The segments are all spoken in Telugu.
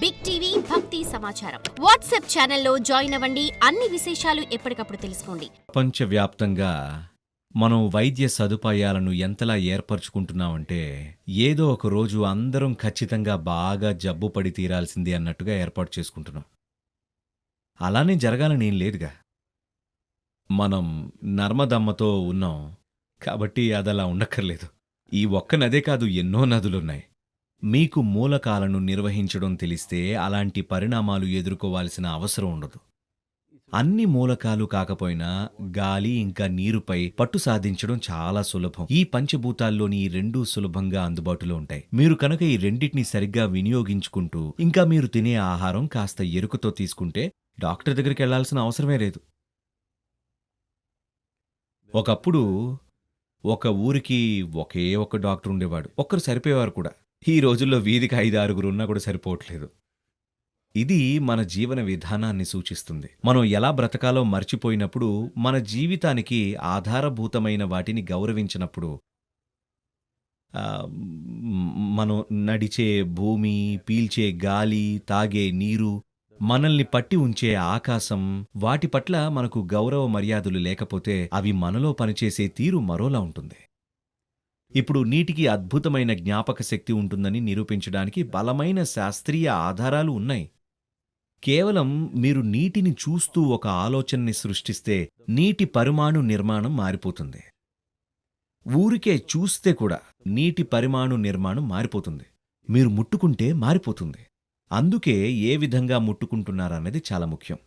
బిగ్ టీవీ భక్తి సమాచారం వాట్సాప్ ఛానల్లో జాయిన్ అవ్వండి. అన్ని విశేషాలు ఎప్పటికప్పుడు తెలుసుకోండి. ప్రపంచవ్యాప్తంగా మనం వైద్య సదుపాయాలను ఎంతలా ఏర్పరచుకుంటున్నామంటే ఏదో ఒక రోజు అందరం ఖచ్చితంగా బాగా జబ్బు పడి తీరాల్సింది అన్నట్టుగా ఏర్పాటు చేసుకుంటున్నాం. అలానే జరగాలని ఏం లేదుగా. మనం నర్మదమ్మతో ఉన్నాం కాబట్టి అదలా ఉండక్కర్లేదు. ఈ ఒక్క నదే కాదు, ఎన్నో నదులున్నాయి. మీకు మూలకాలను నిర్వహించడం తెలిస్తే అలాంటి పరిణామాలు ఎదుర్కోవాల్సిన అవసరం ఉండదు. అన్ని మూలకాలు కాకపోయినా గాలి ఇంకా నీరుపై పట్టు సాధించడం చాలా సులభం. ఈ పంచభూతాల్లోని ఈ రెండూ సులభంగా అందుబాటులో ఉంటాయి. మీరు కనుక ఈ రెండింటిని సరిగ్గా వినియోగించుకుంటూ ఇంకా మీరు తినే ఆహారం కాస్త ఎరుకతో తీసుకుంటే డాక్టర్ దగ్గరికి వెళ్లాల్సిన అవసరమే లేదు. ఒకప్పుడు ఒక ఊరికి ఒకే ఒక డాక్టర్ ఉండేవాడు. ఒక్కరు సరిపోయేవారు కూడా. ఈ రోజుల్లో వీధికి 5-6 ఉన్నా కూడా సరిపోవట్లేదు. ఇది మన జీవన విధానాన్ని సూచిస్తుంది. మనం ఎలా బ్రతకాలో మర్చిపోయినప్పుడు, మన జీవితానికి ఆధారభూతమైన వాటిని గౌరవించినప్పుడు, మనం నడిచే భూమి, పీల్చే గాలి, తాగే నీరు, మనల్ని పట్టి ఉంచే ఆకాశం, వాటి పట్ల మనకు గౌరవ మర్యాదలు లేకపోతే అవి మనలో పనిచేసే తీరు మరోలా ఉంటుంది. ఇప్పుడు నీటికి అద్భుతమైన జ్ఞాపక శక్తి ఉంటుందని నిరూపించడానికి బలమైన శాస్త్రీయ ఆధారాలు ఉన్నాయి. కేవలం మీరు నీటిని చూస్తూ ఒక ఆలోచనని సృష్టిస్తే నీటి పరమాణు నిర్మాణం మారిపోతుంది. ఊరికే చూస్తే కూడా నీటి పరమాణు నిర్మాణం మారిపోతుంది. మీరు ముట్టుకుంటే మారిపోతుంది. అందుకే ఏ విధంగా ముట్టుకుంటున్నారన్నది చాలా ముఖ్యం.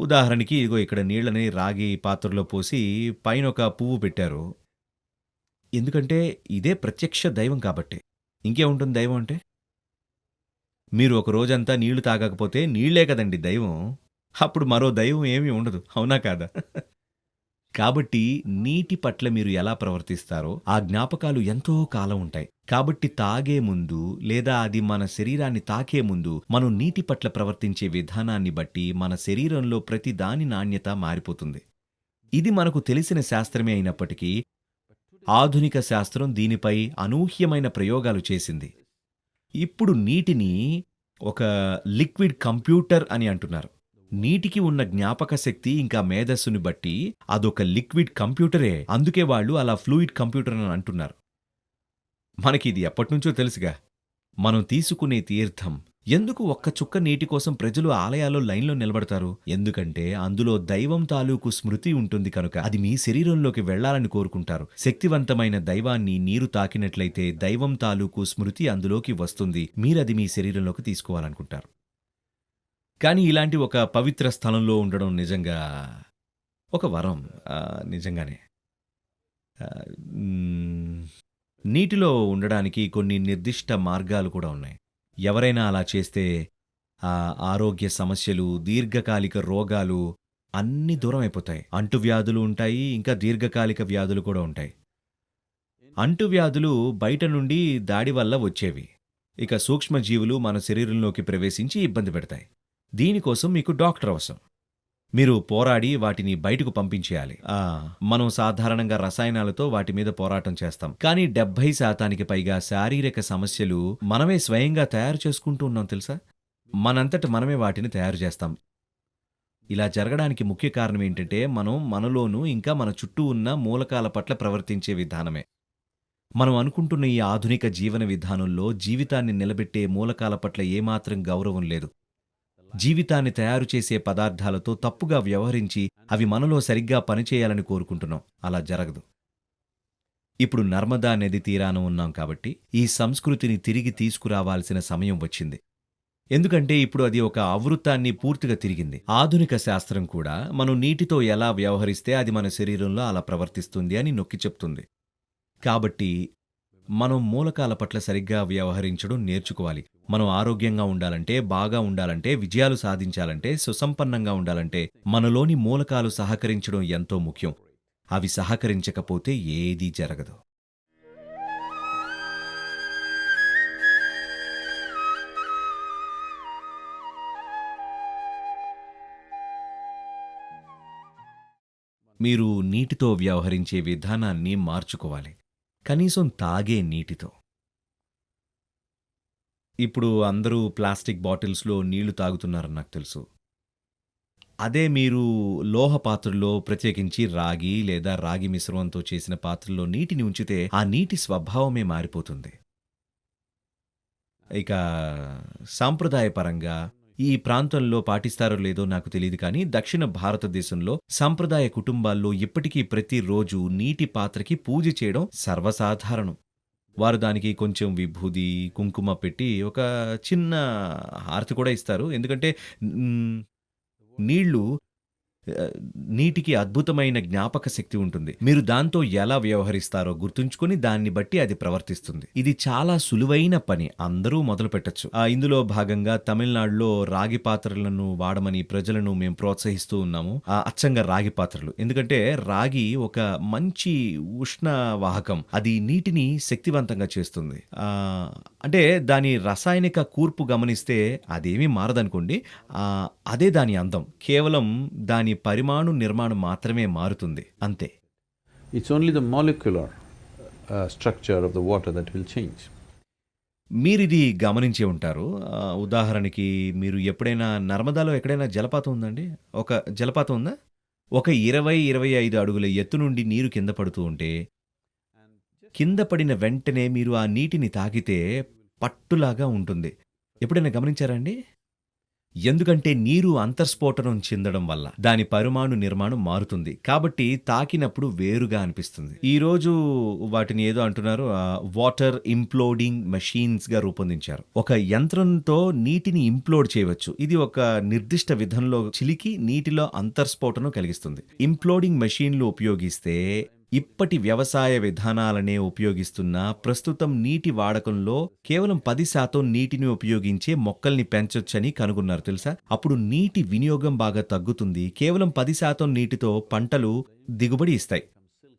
ఉదాహరణకి ఇదిగో ఇక్కడ నీళ్ళని రాగి పాత్రలో పోసి పైన ఒక పువ్వు పెట్టారు. ఎందుకంటే ఇదే ప్రత్యక్ష దైవం కాబట్టి. ఇంకేముంటుంది దైవం అంటే? మీరు ఒక రోజంతా నీళ్లు తాగకపోతే నీళ్లే కదండి దైవం. అప్పుడు మరో దైవం ఏమీ ఉండదు, అవునా కాదా? కాబట్టి నీటి పట్ల మీరు ఎలా ప్రవర్తిస్తారో ఆ జ్ఞాపకాలు ఎంతో కాలం ఉంటాయి. కాబట్టి తాగే ముందు లేదా అది మన శరీరాన్ని తాకే ముందు మనం నీటి పట్ల ప్రవర్తించే విధానాన్ని బట్టి మన శరీరంలో ప్రతి దాని నాణ్యత మారిపోతుంది. ఇది మనకు తెలిసిన శాస్త్రమే అయినప్పటికీ ఆధునిక శాస్త్రం దీనిపై అనూహ్యమైన ప్రయోగాలు చేసింది. ఇప్పుడు నీటిని ఒక లిక్విడ్ కంప్యూటర్ అని అంటున్నారు. నీటికి ఉన్న జ్ఞాపక శక్తి ఇంకా మేధస్సుని బట్టి అదొక లిక్విడ్ కంప్యూటరే. అందుకే వాళ్ళు అలా ఫ్లూయిడ్ కంప్యూటర్ అని అంటున్నారు. మనకి ఇది ఎప్పటినుంచో తెలుసుగా. మనం తీసుకునే తీర్థం, ఎందుకు ఒక్క చుక్క నీటి కోసం ప్రజలు ఆలయాల్లో లైన్లో నిలబడతారు? ఎందుకంటే అందులో దైవం తాలూకు స్మృతి ఉంటుంది కనుక. అది మీ శరీరంలోకి వెళ్లాలని కోరుకుంటారు. శక్తివంతమైన దైవాన్ని నీరు తాకినట్లయితే దైవం తాలూకు స్మృతి అందులోకి వస్తుంది. మీరది మీ శరీరంలోకి తీసుకోవాలనుకుంటారు. కానీ ఇలాంటి ఒక పవిత్ర స్థలంలో ఉండడం నిజంగా ఒక వరం. నిజంగానే నీటిలో ఉండడానికి కొన్ని నిర్దిష్ట మార్గాలు కూడా ఉన్నాయి. ఎవరైనా అలా చేస్తే ఆరోగ్య సమస్యలు, దీర్ఘకాలిక రోగాలు అన్నీ దూరం అయిపోతాయి. అంటువ్యాధులు ఉంటాయి, ఇంకా దీర్ఘకాలిక వ్యాధులు కూడా ఉంటాయి. అంటువ్యాధులు బయట నుండి దాడి వల్ల వచ్చేవి. ఇక సూక్ష్మజీవులు మన శరీరంలోకి ప్రవేశించి ఇబ్బంది పెడతాయి. దీనికోసం మీకు డాక్టర్ అవసరం. మీరు పోరాడి వాటిని బయటకు పంపించేయాలి. మనం సాధారణంగా రసాయనాలతో వాటి మీద పోరాటం చేస్తాం. కానీ 70% పైగా శారీరక సమస్యలు మనమే స్వయంగా తయారు చేసుకుంటూ ఉన్నాం తెలుసా? మనంతట మనమే వాటిని తయారు చేస్తాం. ఇలా జరగడానికి ముఖ్య కారణం ఏంటంటే మనం మనలోనూ ఇంకా మన చుట్టూ ఉన్న మూలకాల పట్ల ప్రవర్తించే విధానమే. మనం అనుకుంటున్న ఈ ఆధునిక జీవన విధానంలో జీవితాన్ని నిలబెట్టే మూలకాల పట్ల ఏమాత్రం గౌరవం లేదు. జీవితాన్ని తయారు చేసే పదార్థాలతో తప్పుగా వ్యవహరించి అవి మనలో సరిగ్గా పనిచేయాలని కోరుకుంటున్నాం. అలా జరగదు. ఇప్పుడు నర్మదా నది తీరాన ఉన్నాం కాబట్టి ఈ సంస్కృతిని తిరిగి తీసుకురావాల్సిన సమయం వచ్చింది. ఎందుకంటే ఇప్పుడు అది ఒక ఆవృత్తాన్ని పూర్తిగా తిరిగింది. ఆధునిక శాస్త్రం కూడా మనం నీటితో ఎలా వ్యవహరిస్తే అది మన శరీరంలో అలా ప్రవర్తిస్తుంది అని నొక్కి చెప్తుంది. కాబట్టి మనం మూలకాల పట్ల సరిగ్గా వ్యవహరించడం నేర్చుకోవాలి. మనం ఆరోగ్యంగా ఉండాలంటే, బాగా ఉండాలంటే, విజయాలు సాధించాలంటే, సుసంపన్నంగా ఉండాలంటే మనలోని మూలకాలు సహకరించడం ఎంతో ముఖ్యం. అవి సహకరించకపోతే ఏదీ జరగదు. మీరు నీటితో వ్యవహరించే విధానాన్ని మార్చుకోవాలి. కనీసం తాగే నీటితో. ఇప్పుడు అందరూ ప్లాస్టిక్ బాటిల్స్‌లో నీళ్లు తాగుతున్నారని నాకు తెలుసు. అదే మీరు లోహ పాత్రల్లో ప్రత్యేకించి రాగి లేదా రాగి మిశ్రమంతో చేసిన పాత్రలో నీటిని ఉంచితే ఆ నీటి స్వభావమే మారిపోతుంది. ఇక సాంప్రదాయపరంగా ఈ ప్రాంతంలో పాటిస్తారో లేదో నాకు తెలీదు కానీ దక్షిణ భారతదేశంలో సంప్రదాయ కుటుంబాల్లో ఇప్పటికీ ప్రతిరోజు నీటి పాత్రకి పూజ చేయడం సర్వసాధారణం. వారు దానికి కొంచెం విభూది, కుంకుమ పెట్టి ఒక చిన్న హారతి కూడా ఇస్తారు. ఎందుకంటే హ్మ్, నీళ్ళు నీటికి అద్భుతమైన జ్ఞాపక శక్తి ఉంటుంది. మీరు దాంతో ఎలా వ్యవహరిస్తారో గుర్తుంచుకొని దాన్ని బట్టి అది ప్రవర్తిస్తుంది. ఇది చాలా సులువైన పని. అందరూ మొదలు పెట్టొచ్చు. ఇందులో భాగంగా తమిళనాడులో రాగి పాత్రలను వాడమని ప్రజలను మేము ప్రోత్సహిస్తూ ఉన్నాము. అచ్చంగా రాగి పాత్రలు. ఎందుకంటే రాగి ఒక మంచి ఉష్ణ వాహకం. అది నీటిని శక్తివంతంగా చేస్తుంది. అంటే దాని రసాయనిక కూర్పు గమనిస్తే అదేమీ మారదనుకోండి. అదే దాని అందం. కేవలం దాని పరిమాణు నిర్మాణం మాత్రమే మారుతుంది అంతే. It's only the molecular structure of the water that will change. మీరిది గమనించే ఉంటారు. ఉదాహరణకి మీరు ఎప్పుడైనా నర్మదాలో ఎక్కడైనా జలపాతం ఉందండి? ఒక జలపాతం ఉందా? ఒక 20-25 అడుగుల ఎత్తు నుండి నీరు కింద పడుతూ ఉంటే కింద పడిన వెంటనే మీరు ఆ నీటిని తాకితే పట్టులాగా ఉంటుంది. ఎప్పుడైనా గమనించారా అండి? ఎందుకంటే నీరు అంతర్స్ఫోటనం చెందడం వల్ల దాని పరిమాణు నిర్మాణం మారుతుంది. కాబట్టి తాకినప్పుడు వేరుగా అనిపిస్తుంది. ఈరోజు వాటిని ఏదో అంటున్నారు, వాటర్ ఇంప్లోడింగ్ మెషీన్స్గా రూపొందించారు. ఒక యంత్రంతో నీటిని ఇంప్లోడ్ చేయవచ్చు. ఇది ఒక నిర్దిష్ట విధంలో చిలికి నీటిలో అంతర్స్ఫోటనం కలిగిస్తుంది. ఇంప్లోడింగ్ మెషీన్లు ఉపయోగిస్తే ఇప్పటి వ్యవసాయ విధానాలనే ఉపయోగిస్తున్న ప్రస్తుతం నీటి వాడకంలో కేవలం 10% నీటిని ఉపయోగించే మొక్కల్ని పెంచొచ్చని కనుగొన్నారు తెలుసా? అప్పుడు నీటి వినియోగం బాగా తగ్గుతుంది. కేవలం 10% నీటితో పంటలు దిగుబడి ఇస్తాయి.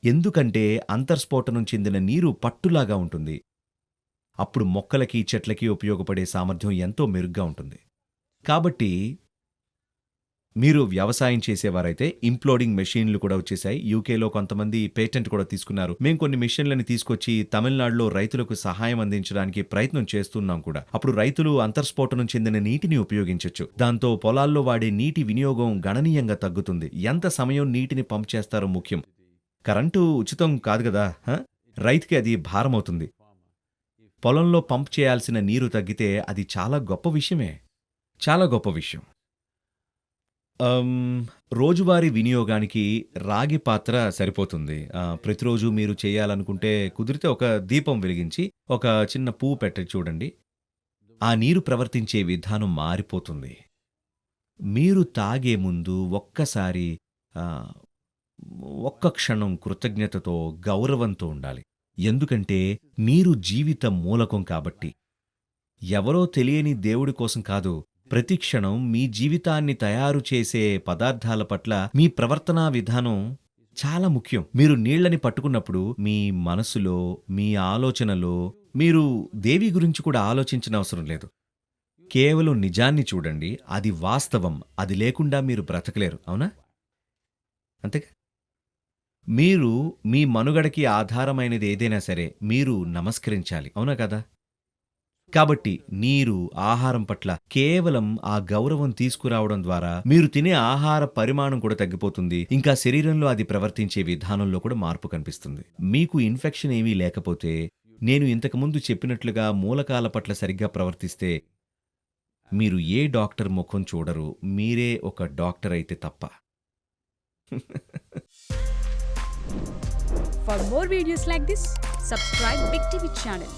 ఎందుకంటే అంతర్స్ఫోటనం చెందిన నీరు పట్టులాగా ఉంటుంది. అప్పుడు మొక్కలకి చెట్లకి ఉపయోగపడే సామర్థ్యం ఎంతో మెరుగ్గా ఉంటుంది. కాబట్టి మీరు వ్యవసాయం చేసేవారైతే ఇంప్లోడింగ్ మెషీన్లు కూడా వచ్చేసాయి. యూకేలో కొంతమంది పేటెంట్ కూడా తీసుకున్నారు. మేము కొన్ని మెషిన్లని తీసుకొచ్చి తమిళనాడులో రైతులకు సహాయం అందించడానికి ప్రయత్నం చేస్తున్నాం కూడా. అప్పుడు రైతులు అంతర్స్ఫోటనం చెందిన నీటిని ఉపయోగించవచ్చు. దాంతో పొలాల్లో వాడే నీటి వినియోగం గణనీయంగా తగ్గుతుంది. ఎంత సమయం నీటిని పంప్ చేస్తారో ముఖ్యం. కరెంటు ఉచితం కాదు కదా. రైతుకి అది భారమవుతుంది. పొలంలో పంప్ చేయాల్సిన నీరు తగ్గితే అది చాలా గొప్ప విషయమే. చాలా గొప్ప విషయం. రోజువారీ వినియోగానికి రాగి పాత్ర సరిపోతుంది. ప్రతిరోజు మీరు చేయాలనుకుంటే కుదిరితే ఒక దీపం వెలిగించి ఒక చిన్న పువ్వు పెట్టి చూడండి. ఆ నీరు ప్రవర్తించే విధానం మారిపోతుంది. మీరు తాగే ముందు ఒక్కసారి ఒక్క క్షణం కృతజ్ఞతతో, గౌరవంతో ఉండాలి. ఎందుకంటే నీరు జీవిత మూలకం కాబట్టి. ఎవరో తెలియని దేవుడి కోసం కాదు, ప్రతి క్షణం మీ జీవితాన్ని తయారు చేసే పదార్థాల పట్ల మీ ప్రవర్తనా విధానం చాలా ముఖ్యం. మీరు నీళ్లని పట్టుకున్నప్పుడు మీ మనసులో, మీ ఆలోచనలో మీరు దేవి గురించి కూడా ఆలోచించిన అవసరం లేదు. కేవలం నిజాన్ని చూడండి. అది వాస్తవం. అది లేకుండా మీరు బ్రతకలేరు. అవునా? అంతేగా? మీరు మీ మనుగడకి ఆధారమైనది ఏదైనా సరే మీరు నమస్కరించాలి. అవునా కదా? కాబట్టి నీరు, ఆహారం పట్ల కేవలం ఆ గౌరవం తీసుకురావడం ద్వారా మీరు తినే ఆహార పరిమాణం కూడా తగ్గిపోతుంది. ఇంకా శరీరంలో అది ప్రవర్తించే విధానంలో కూడా మార్పు కనిపిస్తుంది. మీకు ఇన్ఫెక్షన్ ఏమీ లేకపోతే, నేను ఇంతకుముందు చెప్పినట్లుగా మూలకాల పట్ల సరిగ్గా ప్రవర్తిస్తే మీరు ఏ డాక్టర్ ముఖం చూడరు. మీరే ఒక డాక్టర్ అయితే తప్ప. For more videos like this, subscribe Big TV channel.